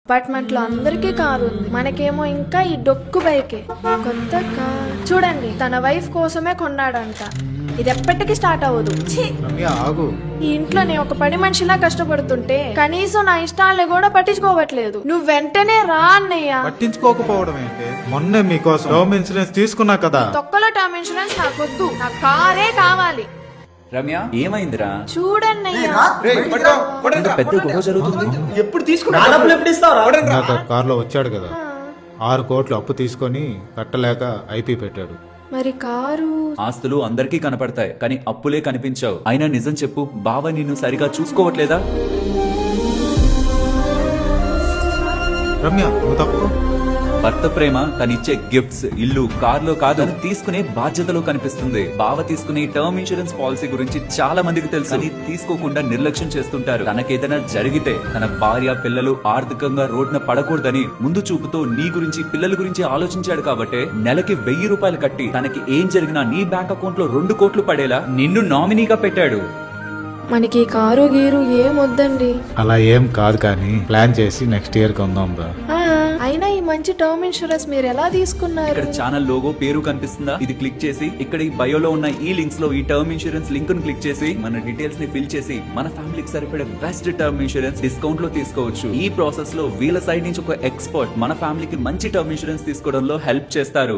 Apartment లో అందరికీ car ఉంది, మనకేమో ఇంకా ఈ డొక్కు బైకే. కొత్త కార్ చూడండి, తన వైఫ్ కోసమే కొన్నాడంట. ఇది ఎప్పటికీ స్టార్ట్ అవ్వదు. ఛీ! ఆగు. ఈ ఇంట్లో నేను ఒక పని మనిషిలా కష్టపడుతుంటే కనీసం నా ఇష్టాలని కూడా పట్టించుకోవట్లేదు. నువ్వు వెంటనే రా అన్నయ్య. పట్టించుకోకపోవడం ఏంటి? మొన్నే మీకోసం టర్మ్ ఇన్సూరెన్స్ తీసుకున్నా కదా. తొక్కలో టర్మ్ ఇన్సూరెన్స్ నాకొద్దు, నా కారే కావాలి. రమ్య ఏమైందిరా? చూడన్నయ్య, పెద్ద గొడవ జరుగుతుంది. ఎప్పుడు తీసుకున్నా కార్ లో వచ్చాడు కదా, 6 కోట్లు అప్పు తీసుకొని కట్టలేక ఐపీ పెట్టాడు. మరి కారు ఆస్తులు అందరికీ కనపడతాయి, కానీ అప్పులే కనిపించావు. అయినా నిజం చెప్పు, బావ నిన్ను సరిగా చూసుకోవట్లేదా? రమ్య నువ్వు తప్పు. భర్త ప్రేమ తనిచ్చే గిఫ్ట్స్, ఇల్లు, కార్లో కాదు, తను తీసుకునే బాధ్యతలో కనిపిస్తుంది. బావ తీసుకునే టర్మ్ ఇన్సూరెన్స్ పాలసీ గురించి చాలా మందికి తెలుసు, అని తీసుకోకుండా నిర్లక్ష్యం చేస్తుంటారు. తనకేదైనా జరిగితే తన భార్య పిల్లలు ఆర్థికంగా రోడ్న పడకూడదని ముందు చూపుతో నీ గురించి పిల్లల గురించి ఆలోచించాడు. కాబట్టి నెలకి 1000 రూపాయలు కట్టి తనకి ఏం జరిగినా నీ బ్యాంక్ అకౌంట్ లో 2 కోట్లు పడేలా నిన్ను నామినీగా పెట్టాడు. మనకి కారు గీరు ఏమొద్దండి. అలా ఏం కాదు, కానీ ప్లాన్ చేసి నెక్స్ట్ ఇయర్ కొందాం రా. అయినా ఈ మంచి టర్మ్ ఇన్సూరెన్స్ మీరు ఎలా తీసుకున్నారు? ఇక్కడ ఛానల్ లోగో పేరు కనిపిస్తుందా? ఇది క్లిక్ చేసి ఇక్కడ ఈ బయోలో ఉన్న ఈ లింక్స్ లో ఈ టర్మ్ ఇన్సూరెన్స్ లింక్ ను క్లిక్ చేసి మన డీటెయిల్స్ ని ఫిల్ చేసి మన ఫ్యామిలీకి సరిపడే బెస్ట్ టర్మ్ ఇన్సూరెన్స్ డిస్కౌంట్ లో తీసుకోవచ్చు. ఈ ప్రాసెస్ లో వీళ్ళ సైడ్ నుంచి ఒక ఎక్స్పర్ట్ మన ఫ్యామిలీకి మంచి టర్మ్ ఇన్సూరెన్స్ తీసుకోవడంలో హెల్ప్ చేస్తారు.